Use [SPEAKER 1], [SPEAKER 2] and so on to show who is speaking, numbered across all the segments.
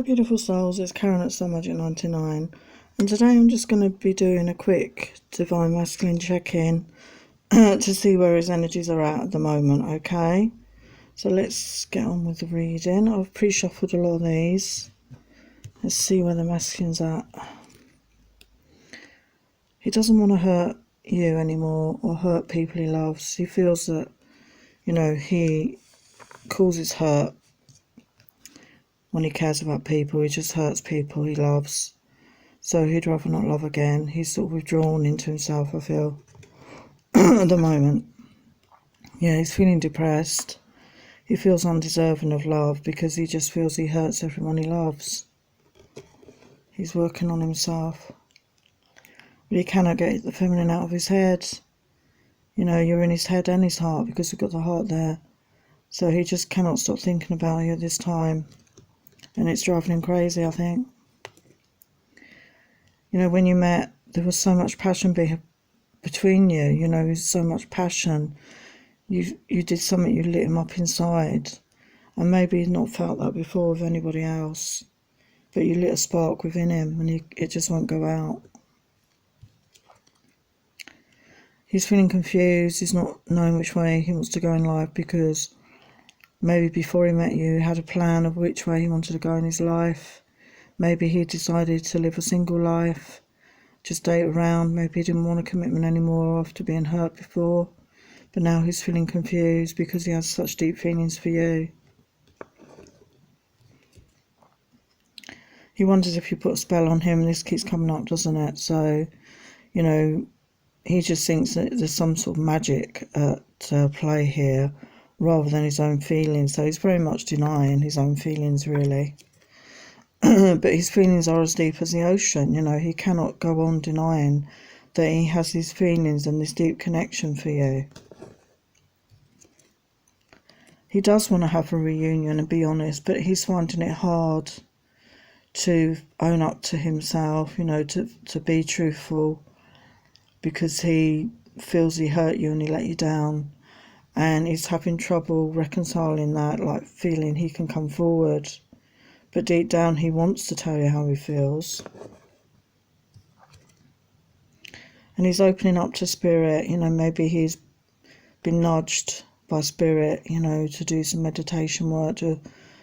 [SPEAKER 1] Hello beautiful souls, it's Karen at Star Magic 99, and today I'm just going to be doing a quick Divine Masculine check-in to see where his energies are at the moment, okay? So let's get on with the reading. I've pre-shuffled a lot of these. Let's see where the masculine's at. He doesn't want to hurt you anymore or hurt people he loves. He feels that, he causes hurt when he cares about people. He just hurts people he loves. So he'd rather not love again. He's sort of withdrawn into himself, I feel, at the moment. Yeah, he's feeling depressed. He feels undeserving of love because he just feels he hurts everyone he loves. He's working on himself. But he cannot get the feminine out of his head. You're in his head and his heart because we've got the heart there. So he just cannot stop thinking about you at this time. And it's driving him crazy, I think. When you met, there was so much passion between you, so much passion. You did something, you lit him up inside. And maybe he'd not felt that before with anybody else. But you lit a spark within him and it just won't go out. He's feeling confused. He's not knowing which way he wants to go in life because maybe before he met you, he had a plan of which way he wanted to go in his life. Maybe he decided to live a single life, just date around. Maybe he didn't want a commitment anymore after being hurt before. But now he's feeling confused because he has such deep feelings for you. He wonders if you put a spell on him, and this keeps coming up, doesn't it? So, he just thinks that there's some sort of magic at play here rather than his own feelings. So he's very much denying his own feelings, really. But his feelings are as deep as the ocean. He cannot go on denying that he has these feelings and this deep connection for you. He does want to have a reunion and be honest, but he's finding it hard to own up to himself, to be truthful, because he feels he hurt you and he let you down. And he's having trouble reconciling that, like feeling he can come forward. But deep down he wants to tell you how he feels. And he's opening up to spirit, maybe he's been nudged by spirit, to do some meditation work, to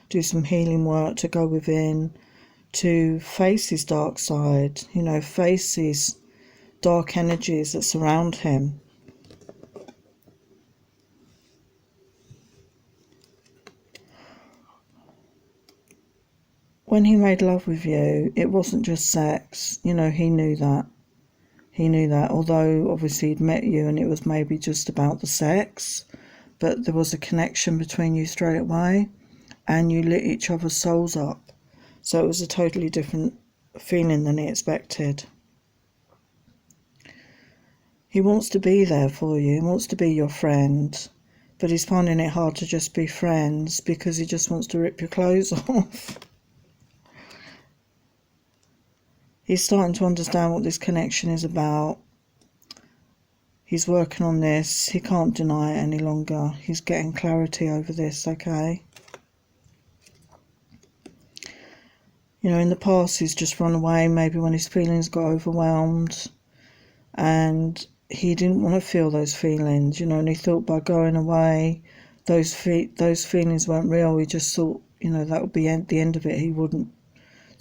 [SPEAKER 1] do some healing work, to go within, to face his dark side, face these dark energies that surround him. When he made love with you, it wasn't just sex. He knew that. He knew that, although obviously he'd met you and it was maybe just about the sex, but there was a connection between you straight away and you lit each other's souls up. So it was a totally different feeling than he expected. He wants to be there for you, he wants to be your friend, but he's finding it hard to just be friends because he just wants to rip your clothes off. He's starting to understand what this connection is about. He's working on this. He can't deny it any longer. He's getting clarity over this, okay? In the past he's just run away, maybe when his feelings got overwhelmed. And he didn't want to feel those feelings, and he thought by going away, those feelings weren't real. He just thought, that would be the end of it. He wouldn't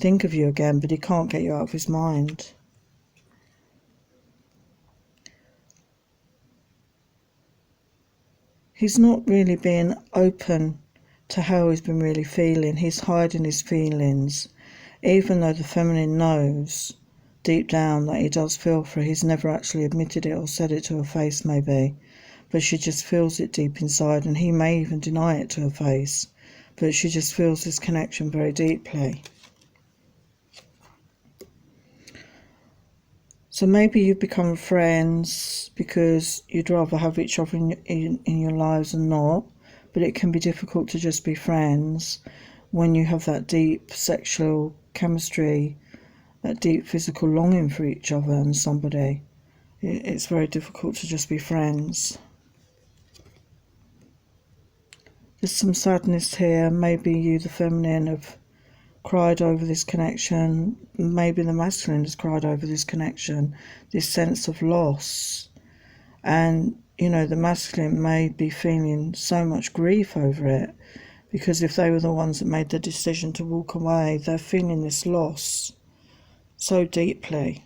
[SPEAKER 1] think of you again, but he can't get you out of his mind. He's not really being open to how he's been really feeling. He's hiding his feelings, even though the feminine knows deep down that he does feel for her. He's never actually admitted it or said it to her face, maybe, but she just feels it deep inside, and he may even deny it to her face, but she just feels this connection very deeply. So maybe you've become friends because you'd rather have each other in your lives and not, but it can be difficult to just be friends when you have that deep sexual chemistry, that deep physical longing for each other and somebody. It's very difficult to just be friends. There's some sadness here. Maybe you, the feminine, have cried over this connection. Maybe the masculine has cried over this connection, this sense of loss. And, you know, the masculine may be feeling so much grief over it, because if they were the ones that made the decision to walk away, they're feeling this loss so deeply.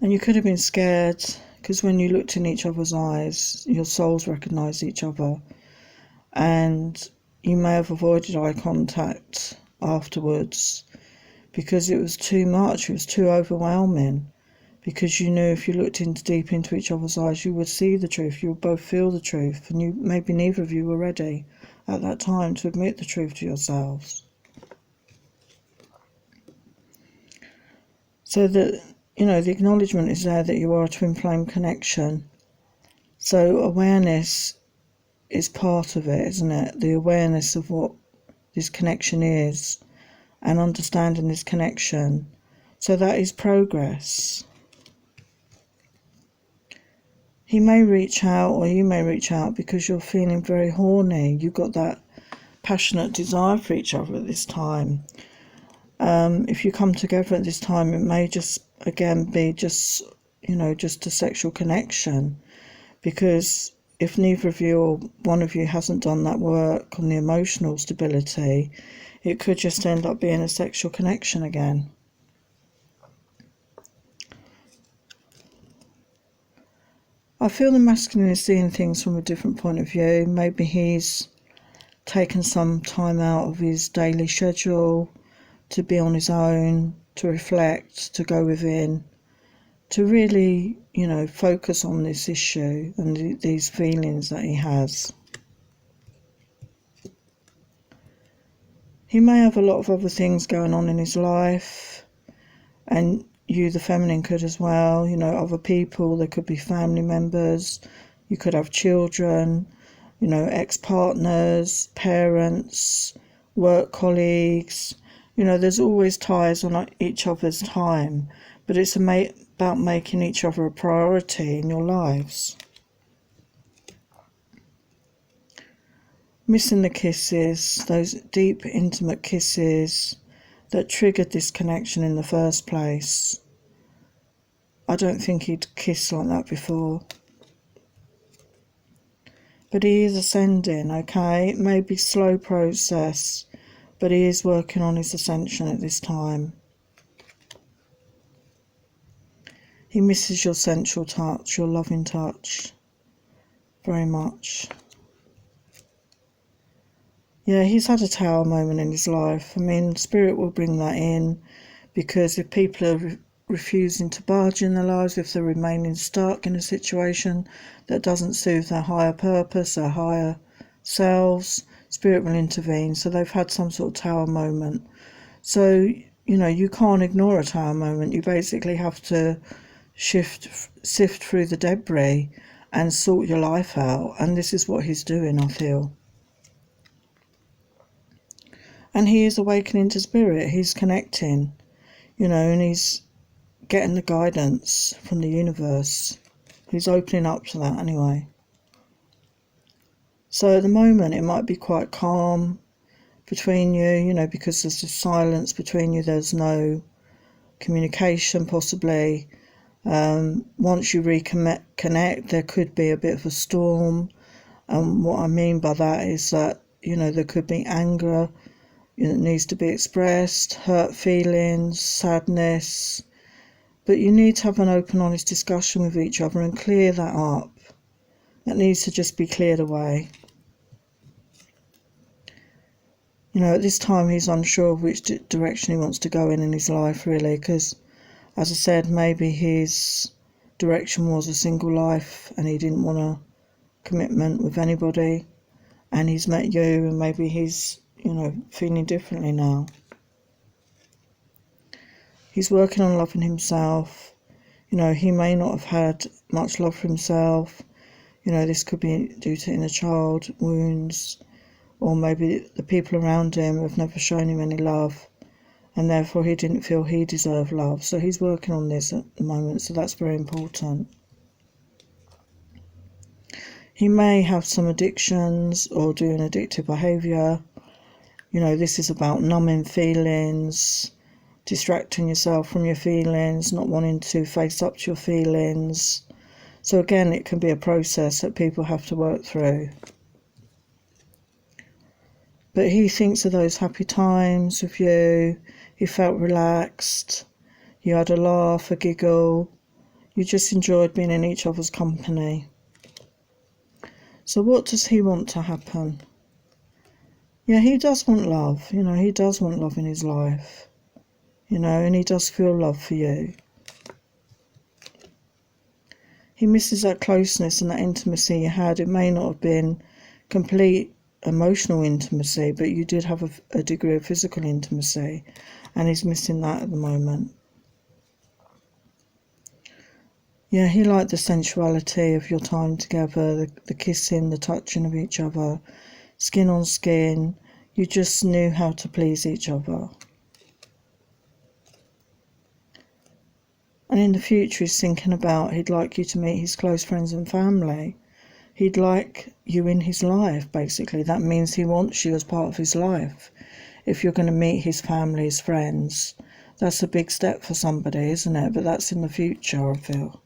[SPEAKER 1] And you could have been scared, because when you looked in each other's eyes, your souls recognised each other. And you may have avoided eye contact afterwards because it was too much, it was too overwhelming. Because you knew if you looked deep into each other's eyes, you would see the truth, you would both feel the truth, and maybe neither of you were ready at that time to admit the truth to yourselves. So that, you know, the acknowledgement is there that you are a twin flame connection. So awareness is part of it, isn't it? The awareness of what this connection is and understanding this connection. So that is progress. He may reach out, or you may reach out, because you're feeling very horny. You've got that passionate desire for each other at this time. If you come together at this time, it may just, again, be just, you know, just a sexual connection. Because if neither of you or one of you hasn't done that work on the emotional stability, it could just end up being a sexual connection again. I feel the masculine is seeing things from a different point of view. Maybe he's taken some time out of his daily schedule to be on his own, to reflect, to go within, to really, you know, focus on this issue and these feelings that he has. He may have a lot of other things going on in his life, and you, the feminine, could as well. You know, other people, there could be family members, you could have children, you know, ex-partners, parents, work colleagues. You know, there's always ties on each other's time, but it's about making each other a priority in your lives. Missing the kisses, those deep, intimate kisses that triggered this connection in the first place. I don't think he'd kissed like that before. But he is ascending, okay? It may be a slow process, but he is working on his ascension at this time. He misses your sensual touch, your loving touch, very much. Yeah, he's had a tower moment in his life. I mean, Spirit will bring that in, because if people are refusing to budge in their lives, if they're remaining stuck in a situation that doesn't suit their higher purpose, their higher selves, Spirit will intervene. So they've had some sort of tower moment. So, you know, you can't ignore a tower moment. You basically have to sift through the debris and sort your life out. And this is what he's doing, I feel. And he is awakening to Spirit. He's connecting, you know, and he's getting the guidance from the universe. He's opening up to that anyway. So at the moment it might be quite calm between you, you know, because there's a silence between you. There's no communication possibly. Once you reconnect, there could be a bit of a storm. And what I mean by that is that, you know, there could be anger that needs to be expressed, hurt feelings, sadness. But you need to have an open, honest discussion with each other and clear that up. That needs to just be cleared away. You know, at this time he's unsure of which direction he wants to go in his life, really, because, as I said, maybe his direction was a single life and he didn't want a commitment with anybody, and he's met you and maybe he's, you know, feeling differently now. He's working on loving himself. You know, he may not have had much love for himself. You know, this could be due to inner child wounds, or maybe the people around him have never shown him any love, and therefore he didn't feel he deserved love. So he's working on this at the moment, so that's very important. He may have some addictions or do an addictive behaviour. You know, this is about numbing feelings, distracting yourself from your feelings, not wanting to face up to your feelings. So again, it can be a process that people have to work through. But he thinks of those happy times with you. He felt relaxed. You had a laugh, a giggle. You just enjoyed being in each other's company. So what does he want to happen? Yeah, he does want love. You know, he does want love in his life. You know, and he does feel love for you. He misses that closeness and that intimacy you had. It may not have been complete emotional intimacy, but you did have a degree of physical intimacy, and he's missing that at the moment. Yeah, he liked the sensuality of your time together, the kissing, the touching of each other, skin on skin. You just knew how to please each other. And in the future, he's thinking about he'd like you to meet his close friends and family. He'd like you in his life, basically. That means he wants you as part of his life. If you're going to meet his family, his friends, that's a big step for somebody, isn't it? But that's in the future, I feel.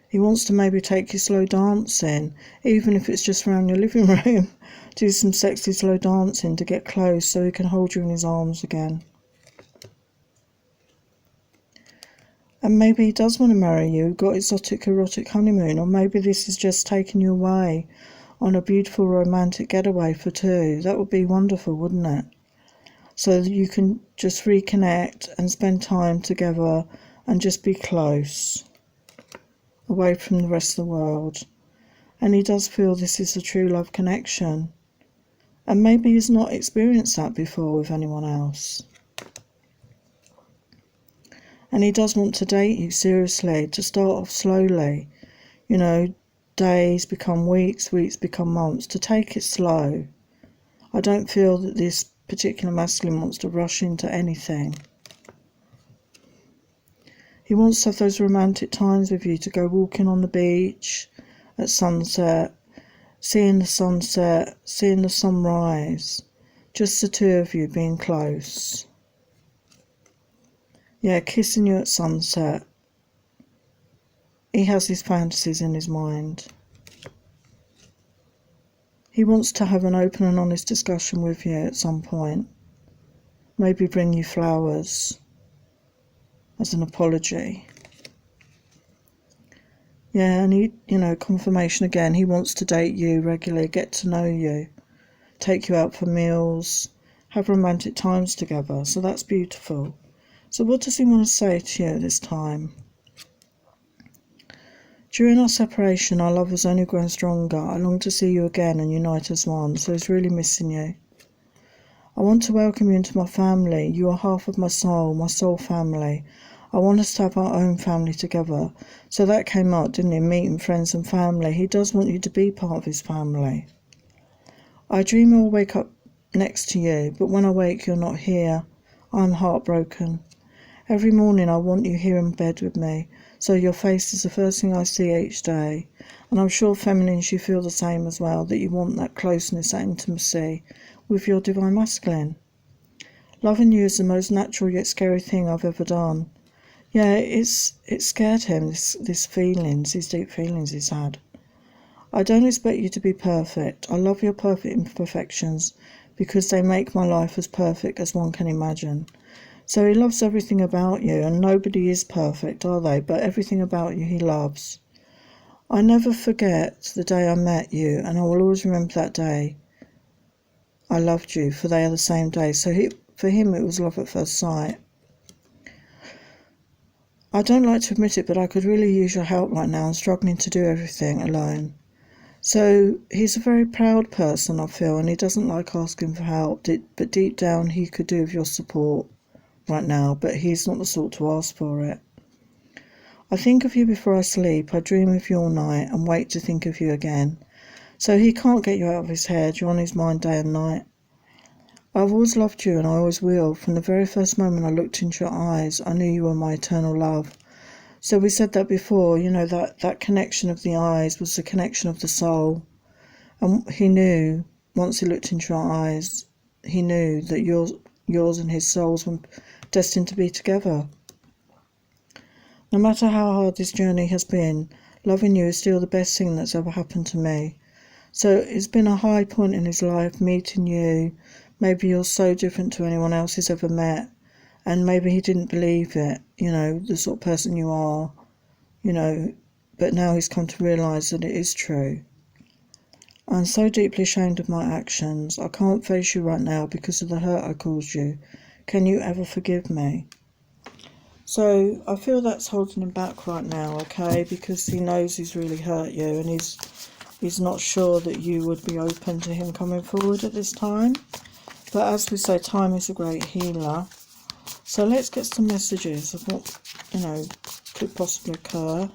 [SPEAKER 1] He wants to maybe take you slow dancing, even if it's just around your living room. Do some sexy slow dancing to get close so he can hold you in his arms again. And maybe he does want to marry you, got exotic erotic honeymoon, or maybe this is just taking you away on a beautiful romantic getaway for two. That would be wonderful, wouldn't it? So that you can just reconnect and spend time together and just be close, away from the rest of the world. And he does feel this is a true love connection. And maybe he's not experienced that before with anyone else. And he does want to date you seriously, to start off slowly. You know, days become weeks, weeks become months, to take it slow. I don't feel that this particular masculine wants to rush into anything. He wants to have those romantic times with you, to go walking on the beach at sunset, seeing the sunset, seeing the sunrise, just the two of you being close. Yeah, kissing you at sunset. He has his fantasies in his mind. He wants to have an open and honest discussion with you at some point. Maybe bring you flowers as an apology. Yeah, and he, confirmation again. He wants to date you regularly, get to know you, take you out for meals, have romantic times together. So that's beautiful. So what does he want to say to you at this time? During our separation, our love has only grown stronger. I long to see you again and unite as one, so he's really missing you. I want to welcome you into my family. You are half of my soul family. I want us to have our own family together. So that came up, didn't it? Meeting friends and family. He does want you to be part of his family. I dream I'll wake up next to you, but when I wake, you're not here. I'm heartbroken. Every morning I want you here in bed with me, so your face is the first thing I see each day. And I'm sure feminines, you feel the same as well, that you want that closeness, that intimacy with your divine masculine. Loving you is the most natural yet scary thing I've ever done. Yeah, it scared him, these feelings, these deep feelings he's had. I don't expect you to be perfect. I love your perfect imperfections because they make my life as perfect as one can imagine. So he loves everything about you, and nobody is perfect, are they? But everything about you he loves. I never forget the day I met you, and I will always remember that day. I loved you, for they are the same day. So for him it was love at first sight. I don't like to admit it, but I could really use your help right now. I'm struggling to do everything alone. So he's a very proud person, I feel, and he doesn't like asking for help, but deep down he could do with your support right now, but he's not the sort to ask for it. I think of you before I sleep. I dream of you all night and wait to think of you again. So he can't get you out of his head. You're on his mind day and night. I've always loved you, and I always will. From the very first moment I looked into your eyes, I knew you were my eternal love. So we said that before, you know, that connection of the eyes was the connection of the soul. And he knew, once he looked into your eyes, he knew that yours and his souls were destined to be together. No matter how hard this journey has been, loving you is still the best thing that's ever happened to me. So it's been a high point in his life, meeting you. Maybe you're so different to anyone else he's ever met. And maybe he didn't believe it, you know, the sort of person you are, you know. But now he's come to realise that it is true. I'm so deeply ashamed of my actions. I can't face you right now because of the hurt I caused you. Can you ever forgive me? So I feel that's holding him back right now, okay? Because he knows he's really hurt you, and he's not sure that you would be open to him coming forward at this time. But as we say, time is a great healer. So let's get some messages of what, you know, could possibly occur.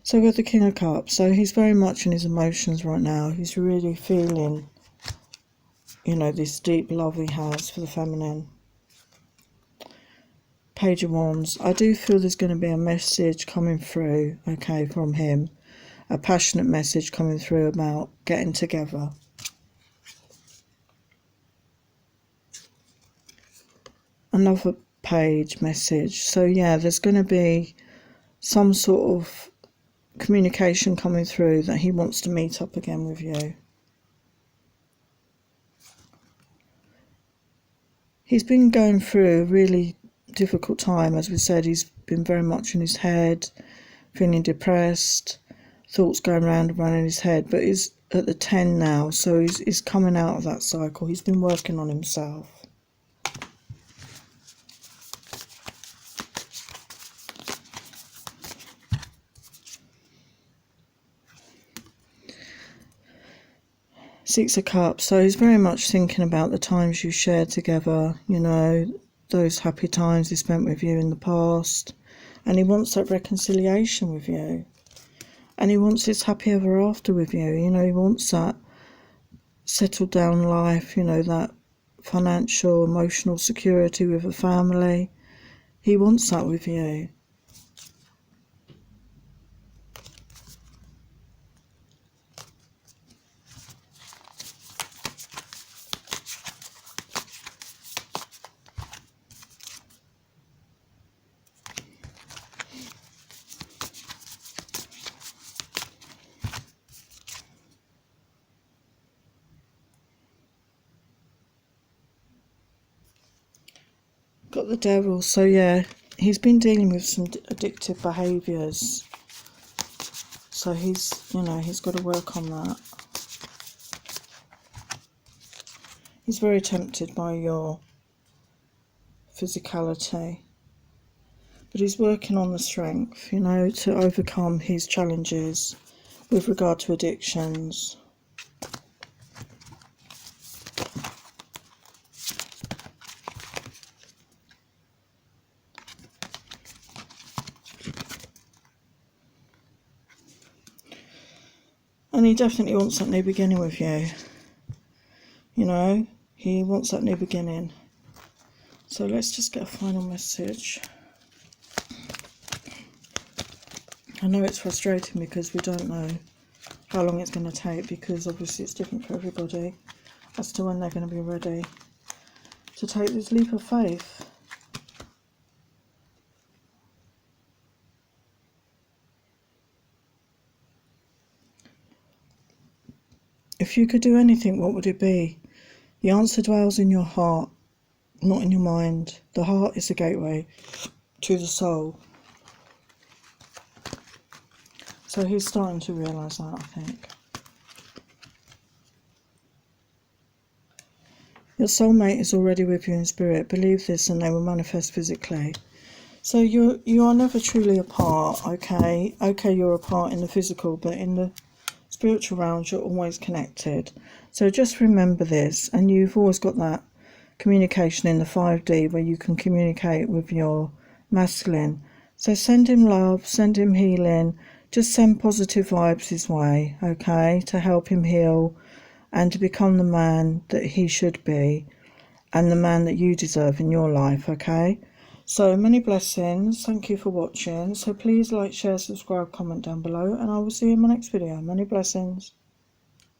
[SPEAKER 1] So we have the King of Cups. So he's very much in his emotions right now. He's really feeling, you know, this deep love he has for the feminine. Page of Wands. I do feel there's going to be a message coming through, okay, from him. A passionate message coming through about getting together. Another page message. So yeah, there's going to be some sort of communication coming through that he wants to meet up again with you. He's been going through a really difficult time. As we said, he's been very much in his head, feeling depressed, thoughts going round and round in his head, but he's at the 10 now, so he's coming out of that cycle. He's been working on himself. Six of Cups. So he's very much thinking about the times you shared together, you know, those happy times he spent with you in the past. And he wants that reconciliation with you. And he wants his happy ever after with you. You know, he wants that settled down life, you know, that financial, emotional security with a family. He wants that with you. Got the Devil. So yeah, he's been dealing with some addictive behaviours. So he's, you know, he's got to work on that. He's very tempted by your physicality. But he's working on the strength, you know, to overcome his challenges with regard to addictions. And he definitely wants that new beginning with you. You know, he wants that new beginning. So let's just get a final message. I know it's frustrating because we don't know how long it's going to take, because obviously it's different for everybody as to when they're going to be ready to take this leap of faith. If you could do anything, what would it be? The answer dwells in your heart, not in your mind. The heart is the gateway to the soul. So he's starting to realise that, I think. Your soulmate is already with you in spirit. Believe this and they will manifest physically. So you are never truly apart, okay? Okay, you're apart in the physical, but in the spiritual realms you're always connected. So just remember this, and you've always got that communication in the 5D where you can communicate with your masculine. So send him love, send him healing, just send positive vibes his way, okay, to help him heal and to become the man that he should be. and the man that you deserve in your life, okay? So many blessings. Thank you for watching. So please like, share, subscribe, comment down below, and I will see you in my next video. Many blessings.